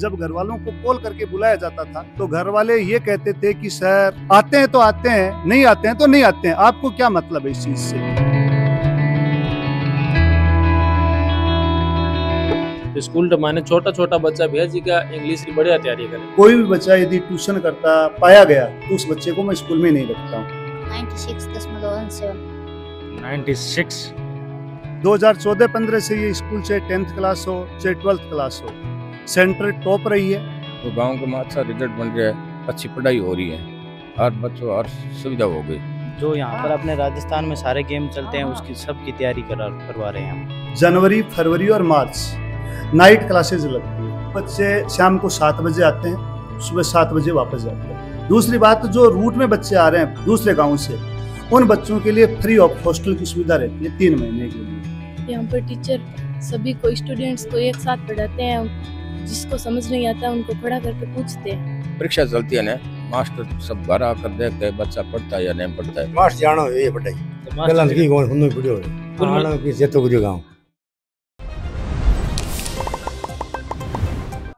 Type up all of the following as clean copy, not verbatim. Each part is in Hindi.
जब घर वालों को कॉल करके बुलाया जाता था तो घर वाले ये कहते थे कि सर आते हैं तो आते हैं, नहीं आते हैं तो नहीं आते हैं, आपको क्या मतलब है इस चीज से। स्कूल माने छोटा छोटा बच्चा भी है जी का इंग्लिश की बढ़िया तैयारी करे। कोई भी बच्चा यदि ट्यूशन करता पाया गया तो उस बच्चे को मैं स्कूल में नहीं रखता हूँ। 96 2014-15 से ये स्कूल चाहे 10th क्लास हो चाहे 12th क्लास हो, सेंटर टॉप रही है। तो गांव में अच्छा रिजल्ट बन गया है, अच्छी पढ़ाई हो रही है, हर बच्चों हर सुविधा हो गई। जो यहाँ पर अपने राजस्थान में सारे गेम चलते हैं उसकी सबकी तैयारी करवा रहे हैं हम। जनवरी, फरवरी और मार्च नाइट क्लासेज लगती है। बच्चे शाम को 7 बजे आते हैं, सुबह 7 बजे वापस जाते हैं। दूसरी बात, जो रूट में बच्चे आ रहे हैं दूसरे गाँव से, उन बच्चों के लिए फ्री ऑफ हॉस्टल की सुविधा रहती है 3 महीने के लिए। यहाँ पर टीचर सभी को स्टूडेंट्स को एक साथ पढ़ाते हैं, जिसको समझ नहीं आता उनको खड़ा करके पूछते हैं। परीक्षा चलती है ना, मास्टर सब घर आकर देखते हैं बच्चा पढ़ता है या नहीं पढ़ता है। मास्टर जानो ये पढ़ाई गलत की कौन सुनने पड़ियो है आना की जेतो गुजो गांव।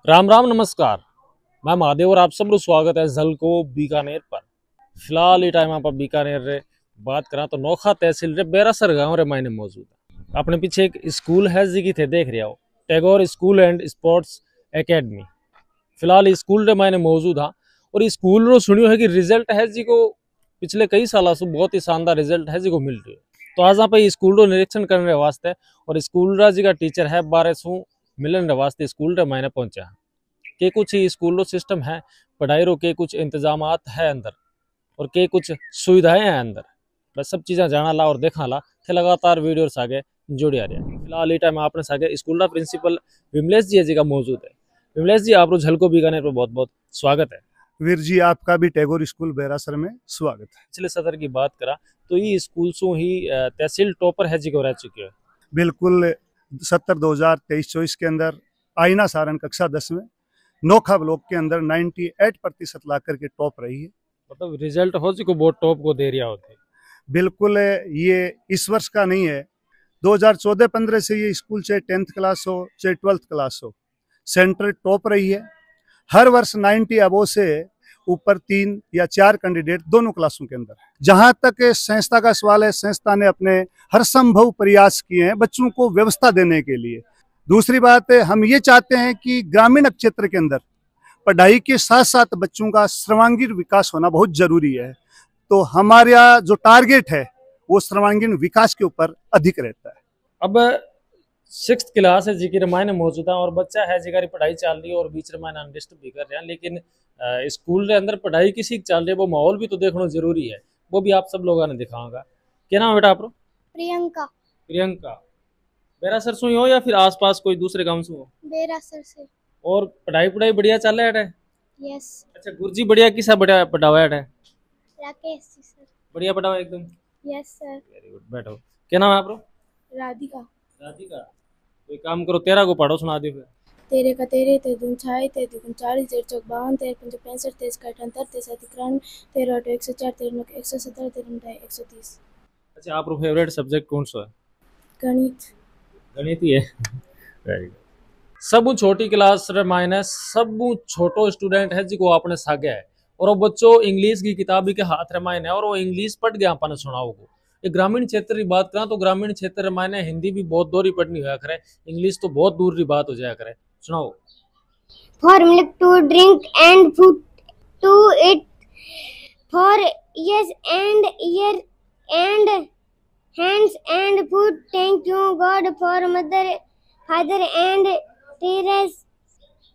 राम राम नमस्कार, मैं महादेव और आप सबको स्वागत है झलको बीकानेर पर। फिलहाल ये टाइम आप बीकानेर रे बात करा तो नोखा तहसील रे बेरासर गाँव रे मायने मौजूद है। अपने पीछे एक स्कूल है जी की थे देख रहे हो, Tagore school and sports academy. फिलहाल स्कूल रे मायने मौजूद है और स्कूल रो सुनियो है कि रिजल्ट है जी को पिछले कई सालों से बहुत ही शानदार रिजल्ट है जी को मिल रही है। तो आज आप स्कूल रो निरीक्षण करने वास्ते और स्कूल रा जी का टीचर है बारे सु मिलन वास्ते स्कूल रे मायने पहुंचा के कुछ ही स्कूल रो सिस्टम है, पढ़ाई रो के कुछ इंतजामात है अंदर और के कुछ सुविधाएं हैं अंदर। बस सब चीज़ें जाना ला और देखा ला थे लगातार वीडियो आगे जुड़े आ रहे हैं। फिलहाल ये टाइम आपने सागे स्कूल का प्रिंसिपल विमलेश जी का मौजूद है। विमलेश जी, आप झलको बीकानेर पर बहुत बहुत स्वागत है। वीर जी, आपका भी टैगोर स्कूल बेरासर में स्वागत है। पिछले सत्र की बात करा तो ये स्कूल सो ही तहसील टॉपर है जी को रह चुके हैं। बिल्कुल, सत्र 2023-24 के अंदर आईना सारण कक्षा 10 में नोखा ब्लॉक के अंदर 98% ला करके टॉप रही है। मतलब रिजल्ट हो जी को बहुत टॉप को दे रहा होते। बिल्कुल, ये इस वर्ष का नहीं है। 2014-15 से ये स्कूल चाहे 10th क्लास हो चाहे 12th क्लास हो, सेंटर टॉप रही है। हर वर्ष 90 अबो से ऊपर 3 या 4 कैंडिडेट दोनों क्लासों के अंदर है। जहां तक संस्था का सवाल है, संस्था ने अपने हर संभव प्रयास किए हैं बच्चों को व्यवस्था देने के लिए। दूसरी बात, हम ये चाहते हैं कि ग्रामीण क्षेत्र के अंदर पढ़ाई के साथ साथ बच्चों का सर्वांगीण विकास होना बहुत जरूरी है। तो हमारा जो टारगेट है वो सर्वांगीण विकास के ऊपर अधिक रहता है। अब 6th क्लास है जी की रामायण मौजूद है और बच्चा है जी की पढ़ाई चल रही है और बीच रामायण अंडरस्टैंड भी कर रहे हैं, लेकिन स्कूल के अंदर पढ़ाई किसी चल रही है वो माहौल भी तो देखना जरूरी है। वो भी आप सब लोगों ने दिखाऊंगा। क्या नाम है बेटा आप? प्रियंका। प्रियंका बेरासर से हो या फिर आसपास कोई दूसरे गांव से हो? बेरासर से। और पढ़ाई बढ़िया चल रहा है? यस। अच्छा, गुरुजी बढ़िया किसा बढ़िया पढ़ावा है? राकेश जी सर। बढ़िया पढ़ावा एकदम? Yes sir. वेरी गुड, बैठो। क्या नाम है आप? राधिका। राधिका, कोई काम करो, 13 को पढ़ो, सुना दो फिर। 13 का 13, 13 6, 13 40, 13 चौक 52, 13 पंच 65, 13 का 78, 13 91, 13 8 104, 13 9 117, 13 9 130। अच्छा, आप फेवरेट सब्जेक्ट कौन सा है? गणित। गणित ही है। Very good. सब छोटी क्लास रे मायने सब छोटो स्टूडेंट है जिको आपने सागे है और वो बच्चों इंग्लिश की किताब के हाथ रे मायने और वो इंग्लिश पढ़ गया अपन सुनाओ को। ये ग्रामीण क्षेत्र की बात करा तो ग्रामीण क्षेत्र मायने हिंदी भी बहुत दूर ही पढ़नी होया करे, इंग्लिश तो बहुत दूर की बात हो जाया करे। सुनाओ। For milk to drink and food to eat, for yes and ear and hands and food. Thank you God for mother, father and teachers,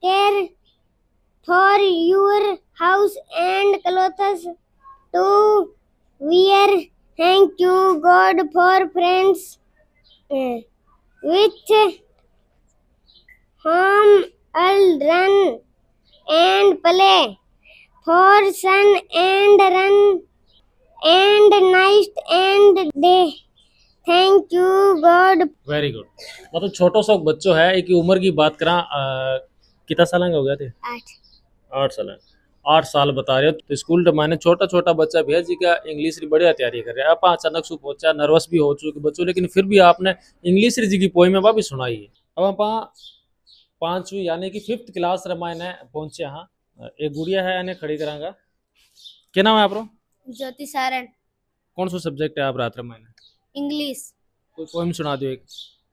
care for your house and clothes to wear. Thank you God for friends with whom I'll run and play, for sun and run and night and day. Thank you God. Very good. मतलब छोटो सा बच्चों है, एक उम्र की बात करा कितना साल हो गया थे? 8 साल। 8 साल बता रहे हो। तो स्कूल माने छोटा छोटा बच्चा भी है जी का इंग्लिश की बढ़िया तैयारी कर रहे हैं। आप अचानक से पहुंचा, नर्वस भी हो चुके बच्चों, लेकिन फिर भी आपने इंग्लिश जी की पोई में भी सुनाई है। अब आप 5वीं यानी कि 5th क्लास रे मायने पहुंचे हाँ। एक गुड़िया है इन्हें खड़ी करांगा। क्या नाम है आपरो? ज्योति सारण। कौन सा सब्जेक्ट है आप रात रे मायने? इंग्लिश। कोई पोएम सुना दो एक।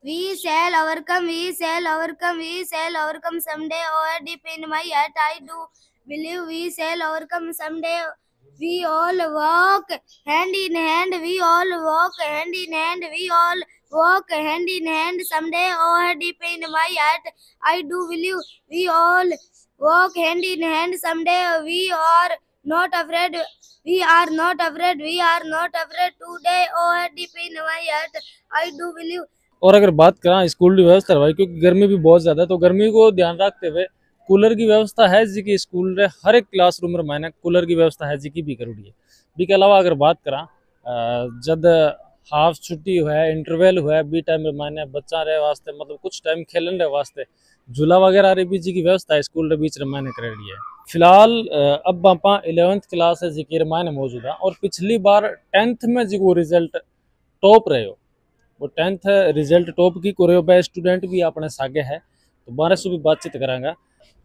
We shall overcome, we shall overcome, we shall overcome someday. Oh, deep in my heart, I do believe we shall overcome someday. We all walk hand in hand, we all walk hand in hand, we all walk hand in hand someday. Oh, deep in my heart, I do believe we all walk hand in hand someday. We are not afraid, we are not afraid, we are not afraid today. Oh, deep in my heart, I do believe. और अगर बात करें स्कूल की व्यवस्था भाई, क्योंकि गर्मी भी बहुत ज्यादा है, तो गर्मी को ध्यान रखते हुए कूलर की व्यवस्था है जी की स्कूल रे हर एक क्लासरूम रे मायने कूलर की व्यवस्था है जी की भी करूड़ी है। बी के अलावा अगर बात करा जब हाफ छुट्टी हुआ है, इंटरवल हुआ है, बी टाइम रे मायने बच्चा रे वास्ते मतलब कुछ टाइम खेलन रे वास्ते झूला वगैरह रे भी जी की व्यवस्था है स्कूल रे बीच रे मायने करेड़ी है। फिलहाल अब आप 11th क्लास है जी की मायने मौजूद है और पिछली बार 10th में जी को रिजल्ट टॉप रहे हो, वो 10th रिजल्ट टॉप की कोरियो पे स्टूडेंट भी अपने सागे है, तो बारे से भी बातचीत करांगा।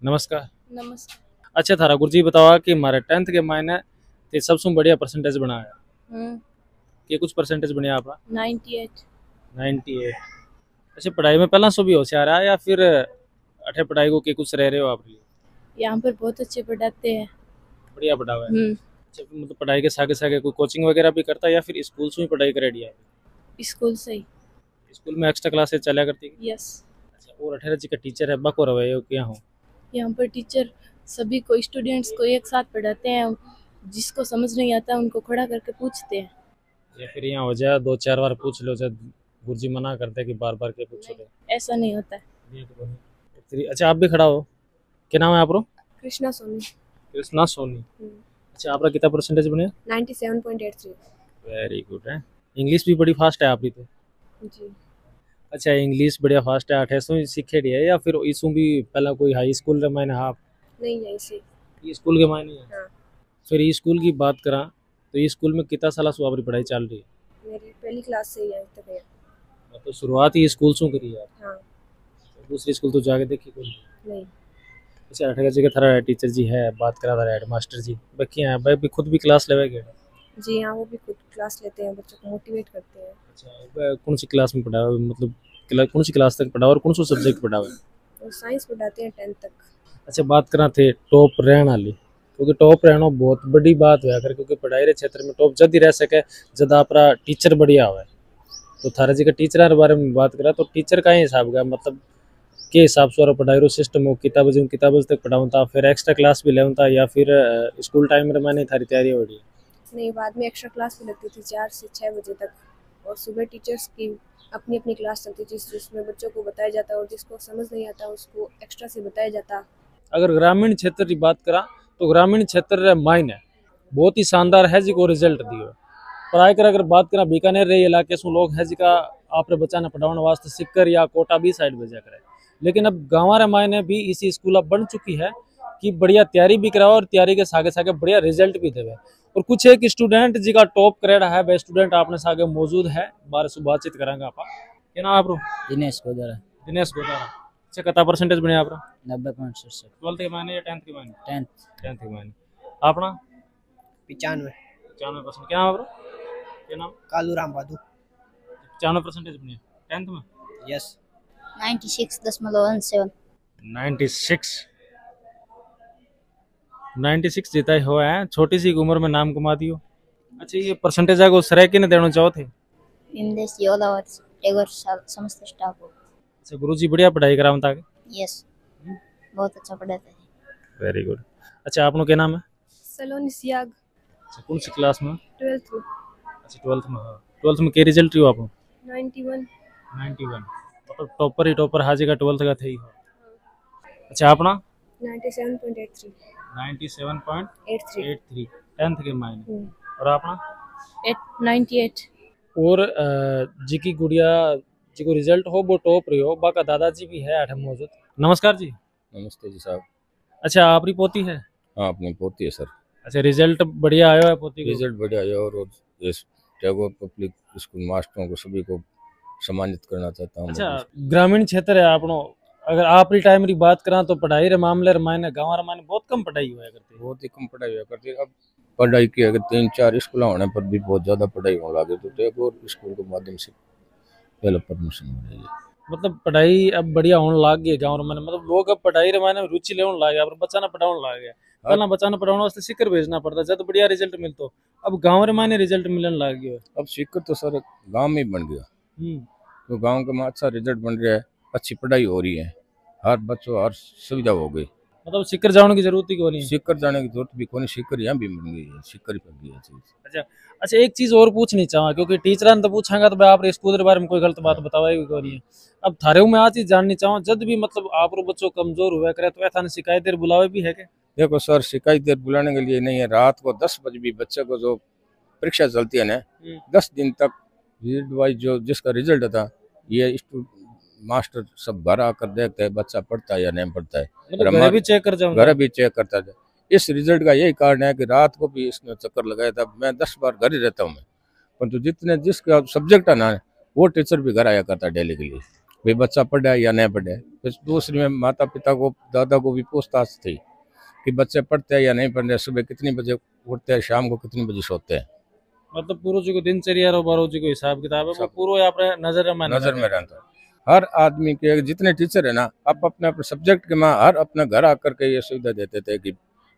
नमस्कार। नमस्कार। अच्छा थारा गुरुजी बतावा कि हमारे 10th के मायने ते सबसे बढ़िया परसेंटेज बनाया कि कुछ परसेंटेज बढ़िया आपका? 98। अच्छा पढ़ाई में पहला सो भी होशियार है या फिर अठे पढ़ाई को के कुछ रह रहे हो आप? यहाँ पर बहुत अच्छे पढ़ाते हैं। बढ़िया पढ़ा हुआ है। अच्छा मतलब पढ़ाई के सागे सागे कोई कोचिंग वगैरह भी करता है या फिर स्कूल से ही पढ़ाई करेड़ी है? स्कूल से ही। स्कूल में एक्स्ट्रा क्लासेस चला करती है? यस। अच्छा और 18 जी का टीचर है बको रहे हो क्या हो? यहाँ पर टीचर सभी को स्टूडेंट्स को एक साथ पढ़ाते हैं, जिसको समझ नहीं आता उनको खड़ा करके पूछते हैं। या फिर यहाँ हो जाए 2-4 बार पूछ लो, गुरुजी मना करते हैं कि बार बार के पूछो? ऐसा नहीं होता है। अच्छा आप भी खड़ा हो, क्या नाम है आप? कृष्णा सोनी। कृष्णा सोनी। अच्छा आपका कितना परसेंटेज बने? 97.83। वेरी गुड है। इंग्लिश भी बड़ी फास्ट है आपकी तो? जी। अच्छा इंग्लिश बढ़िया फास्ट है, 28 सीखेड़ी है या फिर इसू भी पहला कोई हाई स्कूल रे मायने? हाँ नहीं है इसी ये स्कूल के मायने है। हाँ। फिर ये स्कूल की बात करा तो ये स्कूल में कितना साल से आपकी पढ़ाई चल रही है? मेरी पहली क्लास से ही है तक है। तो शुरुआत ही स्कूल से करी है? हाँ। दूसरी स्कूल तो जाके देखी कोई नहीं। अच्छा 18 जगह थारा टीचर जी है, बात करा था हेड मास्टर जी बाकी हैं भाई भी खुद भी क्लास लेवेगे? जी हाँ, वो भी खुद क्लास लेते हैं, बच्चों को मोटिवेट करते हैं। अच्छा कौन सी क्लास में पढ़ा हुआ, मतलब कौन सी क्लास तक पढ़ा और कौन सा सब्जेक्ट पढ़ा हुआ है? और साइंस पढ़ाते हैं 10th तक। अच्छा बात करा थे टॉप रहने वाली, क्योंकि टॉप रहना बहुत बड़ी बात हुआ कर, क्योंकि पढ़ाई के क्षेत्र में टॉप जद ही रह सके जब आपका टीचर बढ़िया हुआ। तो थारा जी का टीचर के बारे में बात करा तो टीचर का ही हिसाब का मतलब के हिसाब से पढ़ाई रो सिस्टम हो, किताब तक पढ़ाऊँ था फिर एक्स्ट्रा क्लास भी लेऊँ था या फिर स्कूल टाइम में मैंने थारी तैयारी हो रही? नहीं, बाद में एक्स्ट्रा क्लास भी लगती थी 4 से 6 बजे तक, और सुबह टीचर्स की अपनी अपनी क्लास चलती थी जिसमें बच्चों को बताया जाता और जिसको समझ नहीं आता उसको एक्स्ट्रा से बताया जाता। अगर ग्रामीण क्षेत्र की बात करा तो ग्रामीण क्षेत्र मायने बहुत ही शानदार है जी को रिजल्ट दियो। पढ़ाई कर अगर बात करा बीकानेर रे इलाके से लोग है जी का आप बच्चा ने पढ़ाने वास्ते सिक्कर या कोटा भी साइड भेजा करे, लेकिन अब गाँव रे मायने भी इसी स्कूल अब बन चुकी है कि बढ़िया तैयारी भी कराओ और तैयारी के सागे सागे बढ़िया रिजल्ट भी देवे। और कुछ एक स्टूडेंट जी का टॉप करेड़ा है, वह स्टूडेंट आपने सागे मौजूद है, बारे से बातचीत करांगे आप। क्या नाम आप? दिनेश गोदारा। दिनेश गोदारा। अच्छा कितना परसेंटेज बने आप? 90.67। 12th के मायने या 10th के मायने? 10th के मायने। आपना? 95%। क्या नाम आप? क्या नाम? कालू राम बादू। 95% बने 10th में? यस। 96.17। 96 जीता ही हुआ है, छोटी सी उम्र में नाम कमा दियो। अच्छा ये परसेंटेज को सराय किने देना चाहो थे? इंदेश योला और टेगर समस्त स्टाफ को। अच्छा गुरुजी बढ़िया पढ़ाई करावता है? यस, बहुत अच्छा पढ़ाते हैं। Very good. अच्छा आपनो क्या नाम है? सलोनी सियाग। अच्छा कौन सी क्लास में? 12th में। अच्छा 12th में। हाँ 12th में क्या रिजल्ट रही हो आपको? 91। मतलब टॉपर ही टॉपर हाजी का 12th का थे ही। अच्छा अपना? 97.83। 97.83 10th के मायने। और अपना? 98। और जी की गुड़िया जी को रिजल्ट हो वो टॉप रही हो, बाका दादाजी भी है 8 मौजूद। नमस्कार जी। नमस्ते जी साहब। अच्छा आपकी पोती है? हाँ अपनी पोती है सर। अच्छा रिजल्ट बढ़िया आया है पोती को? रिजल्ट बढ़िया आया और इस टैगोर पब्लिक स्कूल मास्टरों को सभी को सम्मानित करना चाहता हूँ। अच्छा ग्रामीण क्षेत्र है आपनो, अगर आपरी टाइम की बात करा तो पढ़ाई रे मामले रे मायने गाँव रे मायने बहुत कम पढ़ाई हुआ करती है। बहुत ही कम पढ़ाई हुआ करती है। अब पढ़ाई की अगर 3-4 स्कूल होने पर भी बहुत ज्यादा पढ़ाई होने लगे, तो एक और स्कूल के माध्यम से पहले परमिशन हो रही है। मतलब पढ़ाई अब बढ़िया होने लग गई है गाँव रे मायने, मतलब लोग अब पढ़ाई रे मायने रुचि लेने लग गया, बच्चा ना पढ़ाने लग गया। पहला बच्चा ना पढ़ाने वास्ते सिक्कर भेजना पड़ता जब बढ़िया रिजल्ट मिलतो, अब गाँव रे मायने रिजल्ट मिलने लग गया। अब सिक्कर तो सर गांव में ही बन गया, तो गांव के में अच्छा रिजल्ट बन रहा है, अच्छी पढ़ाई हो रही है, हर बच्चों हर सुविधा हो गई। मतलब सिक्कर जाने की जरूरत ही कोई नहीं। सिक्कर जाने की जरूरत भी कोई नहीं, सिक्कर यहाँ भी बन गई है, सिक्कर ही पड़ गई है चीज। अच्छा एक चीज और पूछनी चाहूँ, क्योंकि टीचर ने तो पूछांगा तो भाई आप स्कूल के बारे में कोई गलत बात बतावाई कोई नहीं है। अब थारे में आ चीज जाननी चाहूँ, जब भी मतलब आप बच्चों कमजोर हुआ करे तो ऐसा शिकायत बुलावे भी है क्या? देखो सर, शिकायत बुलाने के लिए नहीं है, रात को 10 बजे भी बच्चे को जो परीक्षा चलती है ना, 10 दिन तक वाइज जो जिसका रिजल्ट था, ये मास्टर सब घर आकर देखते हैं बच्चा पढ़ता है या नहीं पढ़ता है, घर भी चेक कर जाऊंगा, घर भी चेक करता है। इस रिजल्ट का यही कारण है कि रात को भी इसने चक्कर लगाया था। मैं 10 बार घर ही रहता हूँ मैं, परंतु जितने जिसका सब्जेक्ट है ना, वो टीचर भी घर आया करता डेली के लिए, भाई बच्चा पढ़ा है या नहीं पढ़ा है। फिर दूसरी में माता पिता को दादा को भी पूछताछ थी कि बच्चे पढ़ते हैं या नहीं पढ़ रहे, सुबह कितनी बजे उठते हैं, शाम को कितनी बजे सोते हैं। मतलब पूर्व जी को दिनचर्या और बारो जी को हिसाब किताब है, वो पूरा आप नजर में रहता है। हर आदमी के जितने टीचर है ना, आप अपने अपने सब्जेक्ट के में हर अपने घर आकर के ये सुविधा देते थे कि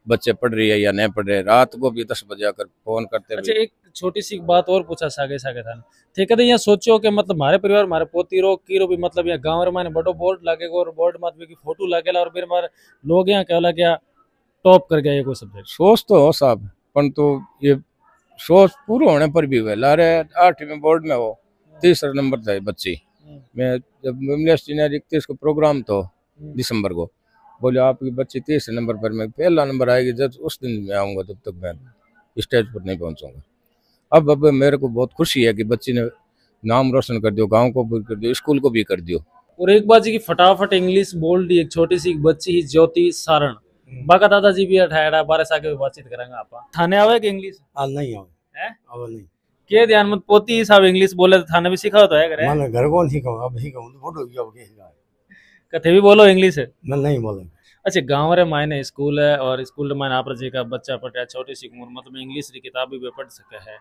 बच्चे पढ़ रही है या नहीं पढ़ रहे, रात को भी 10 बजे आकर फोन करते। अच्छा एक छोटी सी बात और पूछा सागे था, ठीक है, यहाँ सोचो कि मतलब हमारे परिवार हमारे पोती रो की रो भी मतलब यहाँ गाँव में बड़ो बोर्ड लगेगा और बोर्ड में की फोटो लगेगा और फिर हमारे लोग यहाँ कहला क्या टॉप कर गया ये कोई सब्जेक्ट। सोच तो हो साहब, परंतु ये सोच पूरा होने पर भी हुए लारे 8वीं बोर्ड में हो 30 नंबर था बच्ची। मैं जब मिमलेश जी ने 31 को प्रोग्राम तो दिसंबर को बोले आपकी बच्ची 30 नंबर पर, मैं पहला नंबर आएगी जब उस दिन मैं आऊँगा, तब तक मैं स्टेज पर नहीं पहुँचूंगा। अब मेरे को बहुत खुशी है कि बच्ची ने नाम रोशन कर दियो, गाँव को भी कर दियो, स्कूल को भी कर दियो। और एक बात जी की फटाफट इंग्लिश बोल दी, एक छोटी सी बच्ची ही ज्योति सारण, बाका दादाजी भी 18-12 साल के बातचीत करेंगे। आप थाने आवे कि इंग्लिश नहीं आवे नहीं के ध्यान मत पोती साहब इंग्लिश बोले तो थाने भी सिखाओ तो है करे मैंने घर को नहीं कहूँ, अब ही कहूँ तो फोटो क्या कथे भी बोलो इंग्लिश है नहीं बोले। अच्छा गाँव रे मायने स्कूल है और स्कूल रे मायने आप जी का बच्चा पढ़ा छोटी सी उम्र मतलब इंग्लिश की किताब भी पढ़ सके है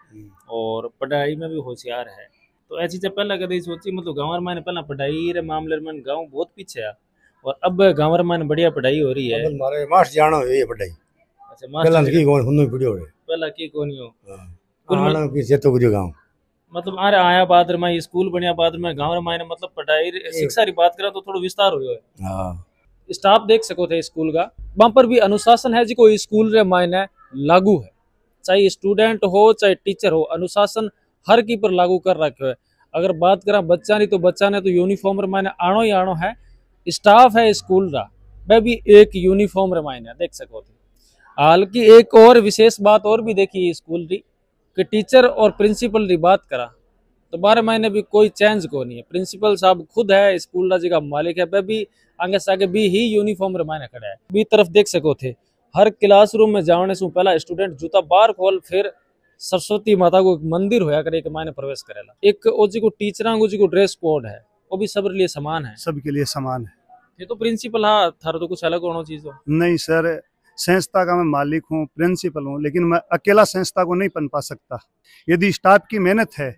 और पढ़ाई में भी होशियार है, तो ऐसी चीजें पहले कभी सोची मतलब गाँव रे मायने पहला पढ़ाई रे मामले में गाँव बहुत पीछे है और अब गाँव रे मायने बढ़िया पढ़ाई हो रही है। मारे मास्टर जानो ये पढ़ाई अच्छा मास्टर की कौन हुन्नो पढ़ियो रे पहला की कोनी हो आना की जेतो गुजो गांव मतलब अरे आया बाद रे माई स्कूल बढ़िया बाद में गाँव रे मायने मतलब पढ़ाई शिक्षा की बात करा तो थोड़ा विस्तार हो है। हां स्टाफ देख सको थे स्कूल का, वहां पर भी अनुशासन है जी कोई स्कूल रे मायने लागू है, चाहे स्टूडेंट हो चाहे टीचर हो, अनुशासन हर की पर लागू कर रखे है। अगर बात करा बच्चा नहीं तो बच्चा ने तो यूनिफॉर्म रे मायने आनो ही आनो है, स्टाफ है स्कूल का वह भी एक यूनिफॉर्म रे मायने देख सको थे। हालांकि एक और विशेष बात और भी देखी स्कूल की कि टीचर और प्रिंसिपल की बात करा तो 12 महीने भी कोई चेंज को नहीं है, प्रिंसिपल साहब खुद है स्कूल का जगह मालिक है, वह भी आगे सागे भी ही यूनिफॉर्म रे मायने खड़ा है। बी तरफ देख सको थे हर क्लासरूम में जाने से पहला स्टूडेंट जूता बाहर खोल फिर सरस्वती माता को मंदिर होया करे के मायने प्रवेश करेला। एक ओजी को टीचर को ड्रेस कोड है वो भी सबके लिए समान है, सबके लिए समान है। ये तो प्रिंसिपल हाँ थारा तो कुछ अलग होना चीज हो नहीं सर, संस्था का मैं मालिक हूँ, प्रिंसिपल हूँ, लेकिन मैं अकेला संस्था को नहीं पनपा सकता। यदि स्टाफ की मेहनत है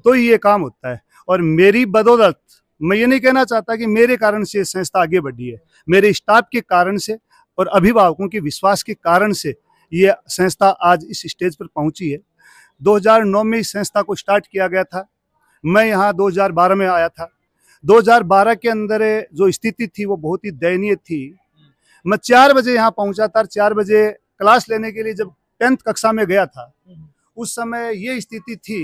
तो ही ये काम होता है और मेरी बदौलत मैं ये नहीं कहना चाहता कि मेरे कारण से संस्था आगे बढ़ी है, मेरे स्टाफ के कारण से और अभिभावकों के विश्वास के कारण से ये संस्था आज इस स्टेज पर पहुंची है। 2009 में इस संस्था को स्टार्ट किया गया था, मैं यहाँ 2012 में आया था। 2012 के अंदर जो स्थिति थी वो बहुत ही दयनीय थी। मैं 4 बजे यहाँ पहुंचा था, 4 बजे क्लास लेने के लिए जब 10th कक्षा में गया था, उस समय ये स्थिति थी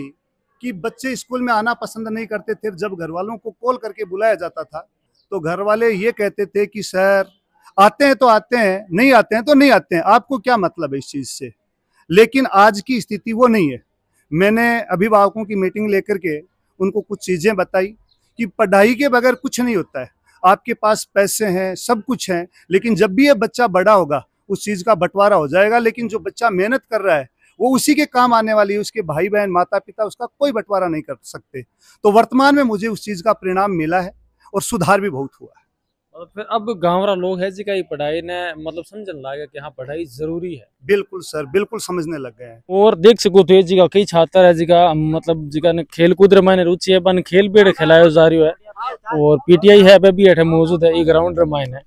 कि बच्चे स्कूल में आना पसंद नहीं करते थे। जब घर वालों को कॉल करके बुलाया जाता था तो घर वाले ये कहते थे कि सर आते हैं तो आते हैं, नहीं आते हैं तो नहीं आते हैं, आपको क्या मतलब है इस चीज़ से। लेकिन आज की स्थिति वो नहीं है। मैंने अभिभावकों की मीटिंग लेकर के उनको कुछ चीज़ें बताई कि पढ़ाई के बगैर कुछ नहीं होता है, आपके पास पैसे हैं, सब कुछ है, लेकिन जब भी ये बच्चा बड़ा होगा उस चीज़ का बंटवारा हो जाएगा, लेकिन जो बच्चा मेहनत कर रहा है वो उसी के काम आने वाली है, उसके भाई बहन माता पिता उसका कोई बंटवारा नहीं कर सकते। तो वर्तमान में मुझे उस चीज़ का परिणाम मिला है और सुधार भी बहुत हुआ है। और फिर अब गाँव लोग है जी का पढ़ाई ने मतलब समझने लगे कि हाँ पढ़ाई जरूरी है। बिल्कुल सर, बिल्कुल समझने लग गए हैं। और देख सको तो ये जी का कई छात्र है जी का मतलब जी का ने खेल कूद रे मायने रुचि है बन खेल भी खिलायो जा रही है और पीटीआई है पे भी अठे मौजूद है ये ग्राउंड रे मायने।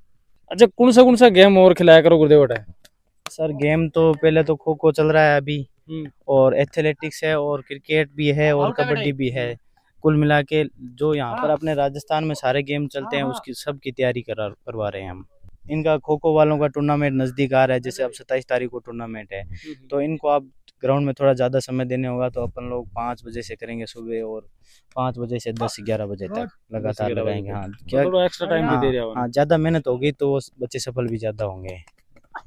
अच्छा कौन सा गेम और खिलाया करो गुरुदेव अठे? सर गेम तो पहले तो खो खो चल रहा है अभी, और एथलेटिक्स है और क्रिकेट भी है और कबड्डी भी है। कुल मिला के जो यहाँ पर अपने राजस्थान में सारे गेम चलते हैं उसकी सब की तैयारी करवा रहे हैं हम। इनका खो खो वालों का टूर्नामेंट नज़दीक आ रहा है, जैसे अब 27 तारीख को टूर्नामेंट है, तो इनको अब ग्राउंड में थोड़ा ज़्यादा समय देने होगा, तो अपन लोग 5 बजे से करेंगे सुबह और 5 बजे से 10-11 बजे तक लगातार लगाएंगे। हाँ क्या थोड़ा एक्स्ट्रा टाइम भी दे रहा हाँ ज़्यादा मेहनत होगी तो वो बच्चे सफल भी ज़्यादा होंगे।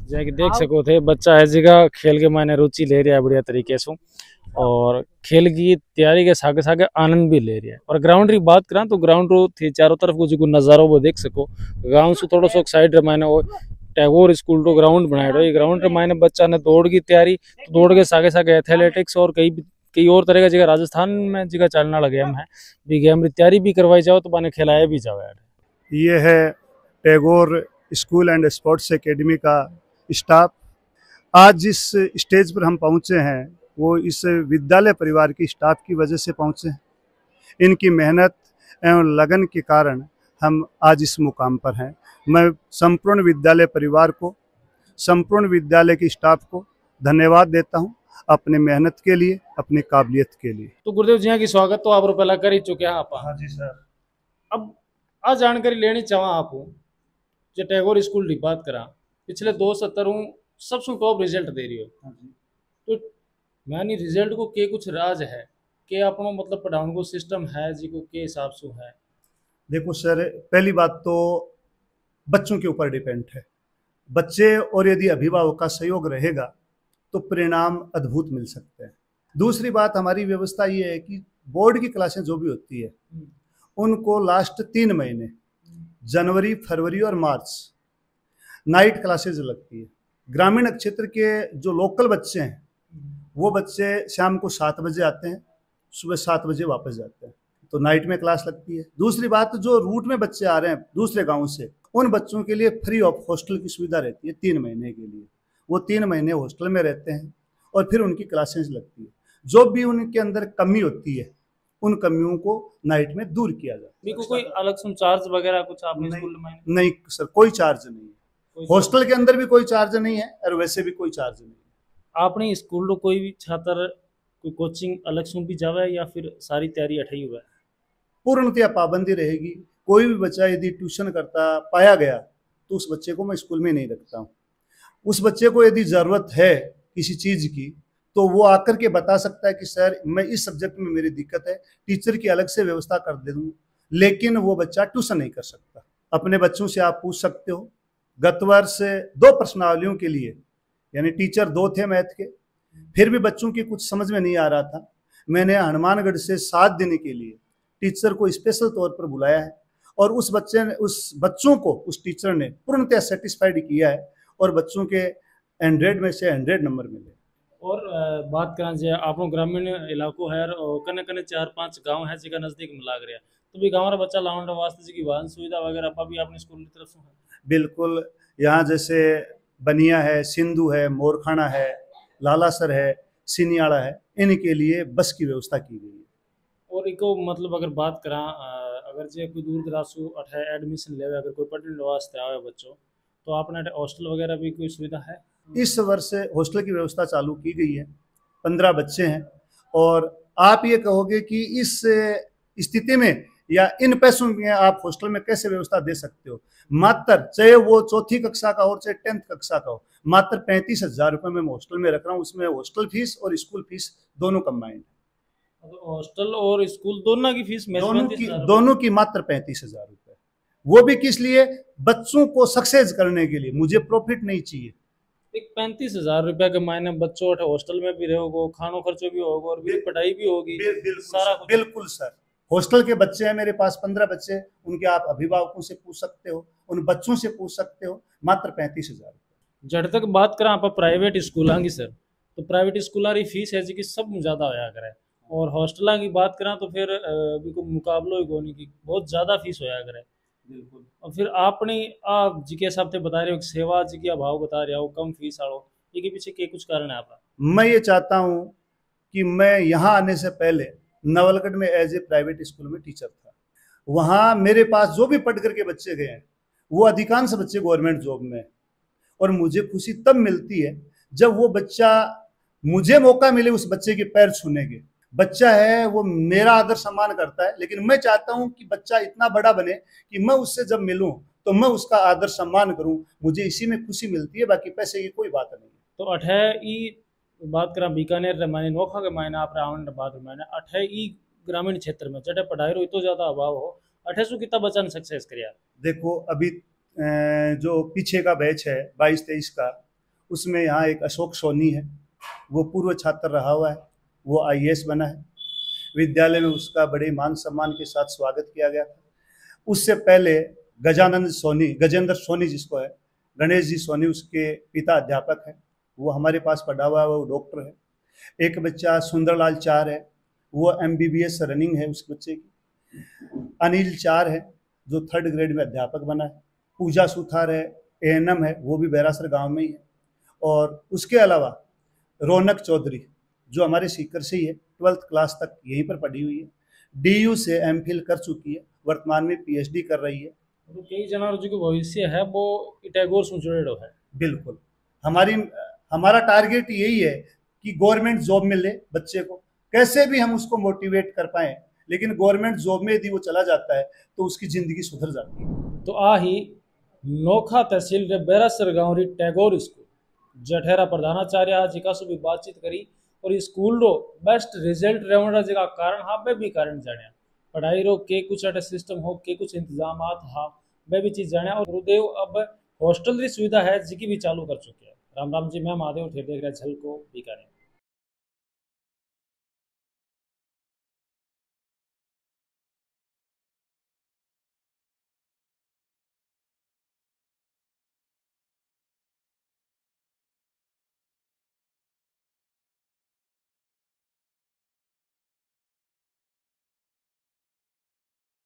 जैसे देख सको थे बच्चा है जी का खेल के मायने रुचि ले रहा है बढ़िया तरीके से और खेल की तैयारी के सागे सागे आनंद भी ले रहा है। और ग्राउंड की बात करें तो ग्राउंड थी चारों तरफ को जो नज़ारो वो देख सको गाँव से थोड़ा सो साइड रे मायने वो टैगोर स्कूल तो ग्राउंड बनाया ये ग्राउंड रे मायने बच्चा ने दौड़ की तैयारी तो दौड़ के सागे सागे एथलेटिक्स और कई और तरह का जगह राजस्थान में जगह चलने लगे गेम है भी गेम की तैयारी भी करवाई जाओ तो बने खिलाया भी जाओ। ये है Tagore school and sports academy का स्टाफ। आज जिस स्टेज पर हम पहुंचे हैं वो इस विद्यालय परिवार की स्टाफ की वजह से पहुंचे हैं। इनकी मेहनत एवं लगन के कारण हम आज इस मुकाम पर हैं। मैं संपूर्ण विद्यालय परिवार को, संपूर्ण विद्यालय की स्टाफ को धन्यवाद देता हूं अपने मेहनत के लिए, अपनी काबिलियत के लिए। तो गुरुदेव जी की स्वागत तो आप पहला कर ही चुके हैं आप। हाँ जी सर। अब आज जानकारी लेनी चाहवा आप जो टैगोर स्कूल की बात करा पिछले 2 सत्र सबसे टॉप रिजल्ट दे रही हो, तो मैंने रिजल्ट को के कुछ राज है के अपनो मतलब पढ़ाने को सिस्टम है जी को के हिसाब से है? देखो सर, पहली बात तो बच्चों के ऊपर डिपेंड है। बच्चे और यदि अभिभावक का सहयोग रहेगा तो परिणाम अद्भुत मिल सकते हैं। दूसरी बात हमारी व्यवस्था ये है कि बोर्ड की क्लासें जो भी होती है उनको लास्ट 3 महीने जनवरी, फरवरी और मार्च नाइट क्लासेज लगती है। ग्रामीण क्षेत्र के जो लोकल बच्चे हैं वो बच्चे शाम को 7 बजे आते हैं, सुबह 7 बजे वापस जाते हैं, तो नाइट में क्लास लगती है। दूसरी बात, जो रूट में बच्चे आ रहे हैं दूसरे गांव से, उन बच्चों के लिए फ्री ऑफ हॉस्टल की सुविधा रहती है 3 महीने के लिए। वो 3 महीने हॉस्टल में रहते हैं और फिर उनकी क्लासेज लगती है। जो भी उनके अंदर कमी होती है उन कमियों को नाइट में दूर किया जाता है। कोई अलग से चार्ज वगैरह कुछ आपने स्कूल में? नहीं सर, कोई चार्ज नहीं है। हॉस्टल के अंदर भी कोई चार्ज नहीं है और वैसे भी कोई चार्ज नहीं है। आपने स्कूल को कोई भी छात्र कोई कोचिंग अलग से भी जावे या फिर सारी तैयारी अठाई हुआ है? पूर्णतया पाबंदी रहेगी। कोई भी बच्चा यदि ट्यूशन करता पाया गया तो उस बच्चे को मैं स्कूल में नहीं रखता हूँ। उस बच्चे को यदि ज़रूरत है किसी चीज़ की तो वो आकर के बता सकता है कि सर मैं इस सब्जेक्ट में मेरी दिक्कत है, टीचर की अलग से व्यवस्था कर दे दूँ, लेकिन वो बच्चा ट्यूशन नहीं कर सकता। अपने बच्चों से आप पूछ सकते हो। गत वर्ष 2 प्रश्नावलियों के लिए, यानी टीचर 2 थे मैथ के, फिर भी बच्चों की कुछ समझ में नहीं आ रहा था। मैंने हनुमानगढ़ से 7 दिन के लिए टीचर को स्पेशल तौर पर बुलाया है और उस बच्चों को उस टीचर ने पूर्णतः सेटिस्फाइड किया है और बच्चों के 100 में से 100 नंबर मिले। और बात करें जो आप ग्रामीण इलाकों है और कने कने 4-5 गांव है जिसका नजदीक में लाग रहा है, तो भी गाँव बच्चा लाने वास्ते की वाहन सुविधा वगैरह भी अपने स्कूल की तरफ से है? बिल्कुल, यहाँ जैसे बनिया है, सिंधु है, मोरखाना है, लालासर है, सिनियाड़ा है, इनके लिए बस की व्यवस्था की गई है। और इको मतलब अगर बात करा अगर जो कोई दूर दराज से एडमिशन ले अगर कोई पढ़ने वास्ते आवे बच्चों, तो आपने हॉस्टल वगैरह भी कोई सुविधा है? इस वर्ष हॉस्टल की व्यवस्था चालू की गई है। 15 बच्चे हैं और आप ये कहोगे कि इस स्थिति में या इन पैसों में आप हॉस्टल में कैसे व्यवस्था दे सकते हो। मात्र चाहे वो 4th कक्षा का हो चाहे 10th कक्षा का हो, मात्र 35,000 रुपये में हॉस्टल में रख रहा हूँ। उसमें हॉस्टल फीस और स्कूल फीस दोनों कंबाइंड। हॉस्टल और स्कूल दोनों की फीस दोनों की मात्र 35,000 रुपये। वो भी किस लिए? बच्चों को सक्सेस करने के लिए। मुझे प्रॉफिट नहीं चाहिए। 35,000 रुपया के मायने बच्चों हॉस्टल में भी रहोगे, खानो खर्चो भी होगा और पढ़ाई भी होगी, सारा कुछ। बिल्कुल सर, हॉस्टल के बच्चे हैं मेरे पास 15 बच्चे, उनके आप अभिभावकों से पूछ सकते हो, उन बच्चों से पूछ सकते हो। मात्र 35,000 रुपये। जड़ तक बात करें आप प्राइवेट स्कूलों की सर, तो प्राइवेट स्कूलों की फीस है जी सब ज्यादा होया करे, और हॉस्टलों की बात करें तो फिर मुकाबलो ही कोनी की बहुत ज्यादा फीस होया करे। बिल्कुल। और फिर आपने आप जी के हिसाब से बता रहे हो कि सेवा जी की अभाव बता रहे हो, कम फीस वालों, ये पीछे के कुछ कारण है आपका? मैं ये चाहता हूँ कि मैं यहाँ आने से पहले नवलगढ़ में एज ए प्राइवेट स्कूल में टीचर था। वहाँ मेरे पास जो भी पढ़ करके बच्चे गए हैं वो अधिकांश बच्चे गवर्नमेंट जॉब में हैं। और मुझे खुशी तब मिलती है जब वो बच्चा, मुझे मौका मिले उस बच्चे के पैर छूने के। बच्चा है वो मेरा आदर सम्मान करता है, लेकिन मैं चाहता हूं कि बच्चा इतना बड़ा बने कि मैं उससे जब मिलूं तो मैं उसका आदर सम्मान करूं। मुझे इसी में खुशी मिलती है, बाकी पैसे की कोई बात नहीं है। तो अठे ई बात करा बीकानेर रे मायने नोखा के मायने आप रावण बात मायने अठे ई ग्रामीण क्षेत्र में जटे पढ़ाई रो इतो ज्यादा अभाव हो, अठे सु कितना बच्चा सक्सेस करिया? देखो अभी जो पीछे का बैच है 22-23 का, उसमें यहाँ एक अशोक सोनी है, वो पूर्व छात्र रहा हुआ है, वो IAS बना है। विद्यालय में उसका बड़े मान सम्मान के साथ स्वागत किया गया था। उससे पहले गजानंद सोनी, गजेंद्र सोनी जिसको है, गणेश जी सोनी उसके पिता अध्यापक हैं, वो हमारे पास पढ़ा हुआ है, वो डॉक्टर है। एक बच्चा सुंदरलाल चार है, वो MBBS रनिंग है उस बच्चे की। अनिल चार है जो 3rd ग्रेड में अध्यापक बना है। पूजा सुथार है, ANM है, वो भी बैरासर गांव में ही है। और उसके अलावा रौनक चौधरी जो हमारे सीकर से ही है, 12th क्लास तक यहीं पर पढ़ी हुई है, DU से MPhil कर चुकी है, वर्तमान में PhD कर रही है। तो कई जना जो कि भविष्य है वो टैगोर से जुड़ेड़ो है। बिल्कुल, हमारा टारगेट यही है कि गवर्नमेंट जॉब मिले बच्चे को, कैसे भी हम उसको मोटिवेट कर पाए, लेकिन गवर्नमेंट जॉब में यदि वो चला जाता है तो उसकी जिंदगी सुधर जाती है। तो आ ही नोखा तहसील रे बैरासर गांव री टैगोर स्कूल जठेरा प्रधानाचार्य आज इकासु भी बातचीत करी और स्कूल रो बेस्ट रिजल्ट रहने का कारण हाँ बे भी कारण जाने पढ़ाई रो के कुछ अटे सिस्टम हो के कुछ इंतजाम हाँ बे भी चीज जाने। और गुरुदेव अब हॉस्टल की सुविधा है जिकी भी चालू कर चुके हैं। राम राम जी, मैं महादेव थे, देख रहे झलको बीकानेर।